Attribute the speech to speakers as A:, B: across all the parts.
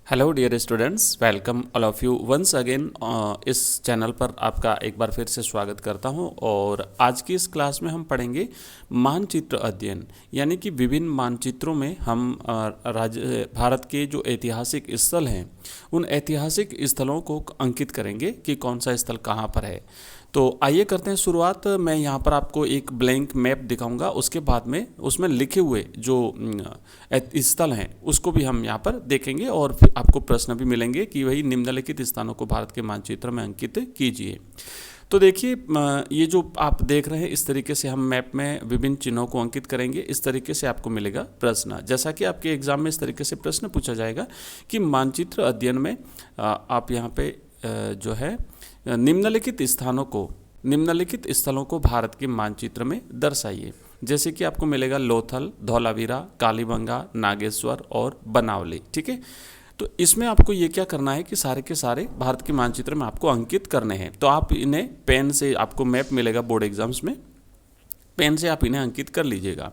A: Hello dear students, welcome all of you once again. इस channel पर आपका एक बार फिर से स्वागत करता हूं। और आज की इस क्लास में हम पढ़ेंगे मानचित्र अध्ययन, यानी कि विभिन्न मानचित्रों में हम भारत के जो ऐतिहासिक स्थल हैं उन ऐतिहासिक स्थलों को अंकित करेंगे कि कौन सा स्थल कहां पर है। तो आइए करते हैं शुरुआत। मैं यहाँ पर आपको एक ब्लैंक मैप दिखाऊंगा, उसके बाद में उसमें लिखे हुए जो स्थल हैं उसको भी हम यहाँ पर देखेंगे और फिर आपको प्रश्न भी मिलेंगे कि वही निम्नलिखित स्थानों को भारत के मानचित्र में अंकित कीजिए। तो देखिए, ये जो आप देख रहे हैं इस तरीके से हम मैप में विभिन्न चिन्हों को अंकित करेंगे। इस तरीके से आपको मिलेगा प्रश्न। जैसा कि आपके एग्जाम में इस तरीके से प्रश्न पूछा जाएगा कि मानचित्र अध्ययन में आप यहाँ पे जो है निम्नलिखित स्थलों को भारत के मानचित्र में दर्शाइए। जैसे कि आपको मिलेगा लोथल, धौलावीरा, कालीबंगा, नागेश्वर और बनावली। ठीक है, तो इसमें आपको ये क्या करना है कि सारे के सारे भारत के मानचित्र में आपको अंकित करने हैं। तो आप इन्हें पेन से, आपको मैप मिलेगा बोर्ड एग्जाम्स में, पेन से आप इन्हें अंकित कर लीजिएगा।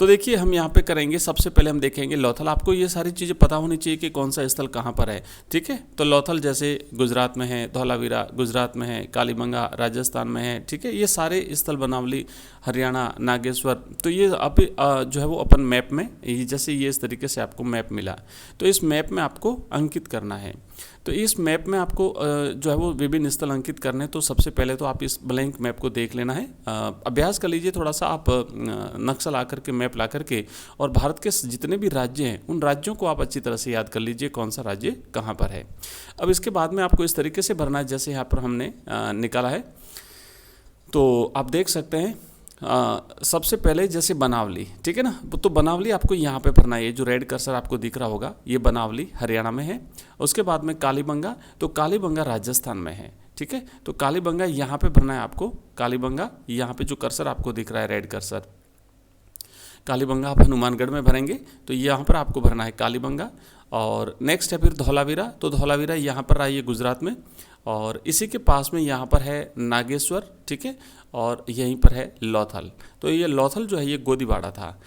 A: तो देखिए, हम यहाँ पे करेंगे। सबसे पहले हम देखेंगे लोथल। आपको ये सारी चीज़ें पता होनी चाहिए कि कौन सा स्थल कहाँ पर है। ठीक है, तो लोथल जैसे गुजरात में है, धौलावीरा गुजरात में है, कालीबंगा राजस्थान में है। ठीक है, ये सारे स्थल, बनावली हरियाणा, नागेश्वर, तो ये अब जो है वो अपन मैप में, जैसे ये इस तरीके से आपको मैप मिला, तो इस मैप में आपको अंकित करना है। तो इस मैप में आपको जो है वो विभिन्न स्थल अंकित करने। तो सबसे पहले तो आप इस ब्लैंक मैप को देख लेना है, अभ्यास कर लीजिए थोड़ा सा। आप नक्शा ला करके, मैप ला करके, और भारत के जितने भी राज्य हैं उन राज्यों को आप अच्छी तरह से याद कर लीजिए कौन सा राज्य कहाँ पर है। अब इसके बाद में आपको इस तरीके से भरना है जैसे यहाँ पर हमने निकाला है। तो आप देख सकते हैं सबसे पहले जैसे बनावली, ठीक है ना, तो बनावली आपको यहाँ पे भरना है। ये जो रेड कर्सर आपको दिख रहा होगा ये बनावली हरियाणा में है। उसके बाद में कालीबंगा, तो कालीबंगा राजस्थान में है। ठीक है, तो कालीबंगा यहाँ पे भरना है आपको। कालीबंगा यहाँ पे जो कर्सर आपको दिख रहा है रेड कर्सर, कालीबंगा आप हनुमानगढ़ में भरेंगे, तो यहाँ पर आपको भरना है कालीबंगा। और नेक्स्ट है फिर धौलावीरा, तो धौलावीरा यहाँ पर आइए गुजरात में, और इसी के पास में यहाँ पर है नागेश्वर। ठीक है, और यहीं पर है लोथल। तो ये लोथल जो है ये गोदीबाड़ा था।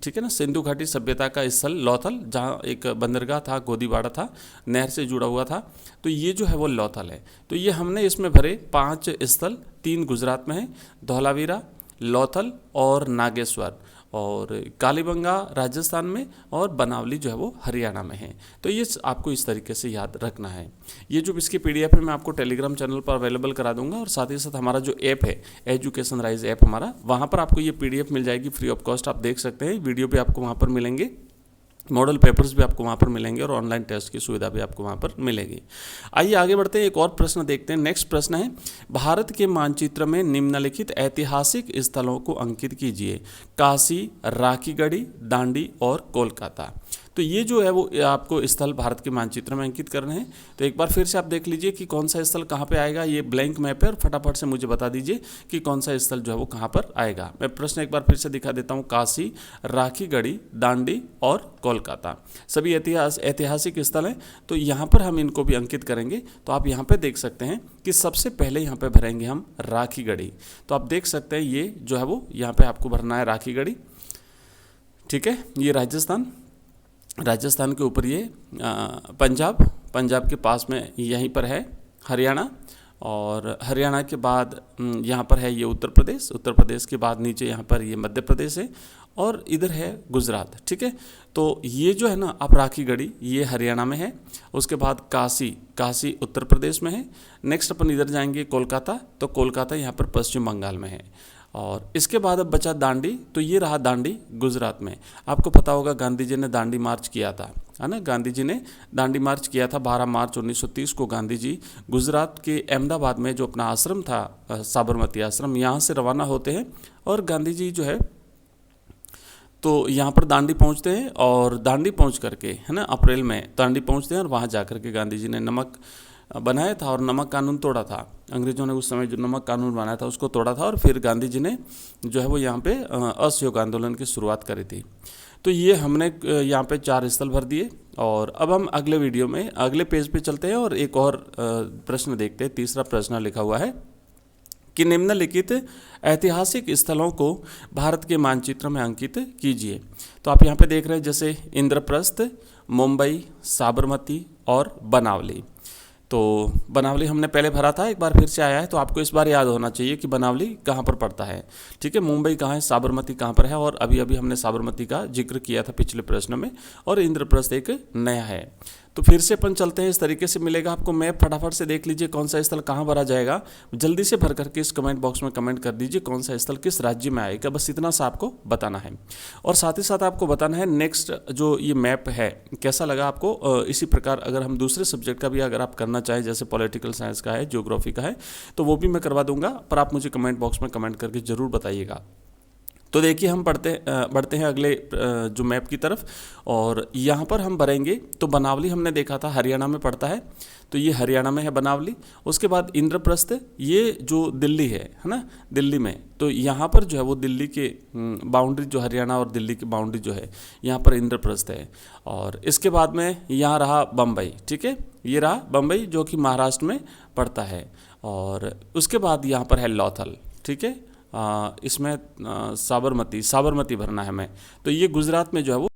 A: ठीक है ना, सिंधु घाटी सभ्यता का स्थल लोथल, जहाँ एक बंदरगाह था, गोदीबाड़ा था, नहर से जुड़ा हुआ था। तो ये जो है वो लोथल है। तो ये हमने इसमें भरे 5 स्थल, 3 गुजरात में है, धौलावीरा, लोथल और नागेश्वर, और कालीबंगा राजस्थान में, और बनावली जो है वो हरियाणा में है। तो ये आपको इस तरीके से याद रखना है। ये जो इसकी पीडीएफ है मैं आपको टेलीग्राम चैनल पर अवेलेबल करा दूंगा, और साथ ही साथ हमारा जो ऐप है एजुकेशन राइज ऐप हमारा, वहाँ पर आपको ये पीडीएफ मिल जाएगी फ्री ऑफ कॉस्ट। आप देख सकते हैं, वीडियो भी आपको वहाँ पर मिलेंगे, मॉडल पेपर्स भी आपको वहाँ पर मिलेंगे, और ऑनलाइन टेस्ट की सुविधा भी आपको वहाँ पर मिलेगी। आइए आगे बढ़ते हैं, एक और प्रश्न देखते हैं। नेक्स्ट प्रश्न है, भारत के मानचित्र में निम्नलिखित ऐतिहासिक स्थलों को अंकित कीजिए। काशी, राखीगढ़ी, दांडी और कोलकाता। तो ये जो है वो आपको स्थल भारत के मानचित्र में अंकित करने हैं। तो एक बार फिर से आप देख लीजिए कि कौन सा स्थल कहाँ पे आएगा। ये ब्लैंक मैप है, और फटाफट से मुझे बता दीजिए कि कौन सा स्थल जो है वो कहाँ पर आएगा। मैं प्रश्न एक बार फिर से दिखा देता हूँ। काशी, राखीगढ़ी, दांडी और कोलकाता सभी ऐतिहासिक स्थल हैं। तो यहाँ पर हम इनको भी अंकित करेंगे। तो आप यहाँ पे देख सकते हैं कि सबसे पहले यहाँ पे भरेंगे हम राखीगढ़ी। तो आप देख सकते हैं ये जो है वो यहाँ पे आपको भरना है राखीगढ़ी। ठीक है, ये राजस्थान के ऊपर ये पंजाब के पास में यहीं पर है हरियाणा, और हरियाणा के बाद यहाँ पर है ये उत्तर प्रदेश के बाद नीचे यहाँ पर ये मध्य प्रदेश है, और इधर है गुजरात। ठीक है, तो ये जो है ना आप राखीगढ़ी ये हरियाणा में है। उसके बाद काशी उत्तर प्रदेश में है। नेक्स्ट अपन इधर जाएंगे कोलकाता, तो कोलकाता यहाँ पर पश्चिम बंगाल में है। और इसके बाद अब बचा दांडी, तो ये रहा दांडी गुजरात में। आपको पता होगा गांधी जी ने दांडी मार्च किया था, है ना, गांधी जी ने दांडी मार्च किया था 12 मार्च 1930 को। गांधी जी गुजरात के अहमदाबाद में जो अपना आश्रम था, साबरमती आश्रम, यहाँ से रवाना होते हैं, और गांधी जी जो है तो यहाँ पर दांडी पहुँचते हैं, और दांडी पहुँच करके, है ना, अप्रैल में दांडी पहुँचते हैं, और वहाँ जा करके गांधी जी ने नमक बनाया था और नमक कानून तोड़ा था। अंग्रेजों ने उस समय जो नमक कानून बनाया था उसको तोड़ा था, और फिर गांधी जी ने जो है वो यहाँ पे असहयोग आंदोलन की शुरुआत करी थी। तो ये हमने यहाँ पे 4 स्थल भर दिए। और अब हम अगले वीडियो में अगले पेज पे चलते हैं, और एक और प्रश्न देखते हैं। तीसरा प्रश्न लिखा हुआ है कि निम्नलिखित ऐतिहासिक स्थलों को भारत के मानचित्र में अंकित कीजिए। तो आप यहाँ पे देख रहे हैं जैसे इंद्रप्रस्थ, मुंबई, साबरमती और बनावली। तो बनावली हमने पहले भरा था, एक बार फिर से आया है, तो आपको इस बार याद होना चाहिए कि बनावली कहाँ पर पड़ता है। ठीक है, मुंबई कहाँ है, साबरमती कहाँ पर है, और अभी अभी हमने साबरमती का जिक्र किया था पिछले प्रश्न में, और इंद्रप्रस्थ एक नया है। तो फिर से अपन चलते हैं, इस तरीके से मिलेगा आपको मैप, फटाफट से देख लीजिए कौन सा स्थल कहाँ भरा जाएगा। जल्दी से भर करके इस कमेंट बॉक्स में कमेंट कर दीजिए कौन सा स्थल किस राज्य में आएगा, बस इतना सा आपको बताना है। और साथ ही साथ आपको बताना है नेक्स्ट जो ये मैप है कैसा लगा आपको। इसी प्रकार अगर हम दूसरे सब्जेक्ट का भी अगर आप करना चाहें, जैसे पॉलिटिकल साइंस का है, ज्योग्राफी का है, तो वो भी मैं करवा दूंगा, पर आप मुझे कमेंट बॉक्स में कमेंट करके ज़रूर बताइएगा। तो देखिए हम बढ़ते हैं अगले जो मैप की तरफ, और यहाँ पर हम भरेंगे। तो बनावली हमने देखा था हरियाणा में पड़ता है, तो ये हरियाणा में है बनावली। उसके बाद इंद्रप्रस्थ, ये जो दिल्ली है ना, दिल्ली में, तो यहाँ पर जो है वो दिल्ली के बाउंड्री, जो हरियाणा और दिल्ली की बाउंड्री जो है, यहाँ पर इंद्रप्रस्थ है। और इसके बाद में यहाँ रहा बम्बई। ठीक है, ये रहा बम्बई जो कि महाराष्ट्र में पड़ता है। और उसके बाद यहाँ पर है लौथल। ठीक है, इसमें साबरमती भरना है हमें, तो ये गुजरात में जो है वो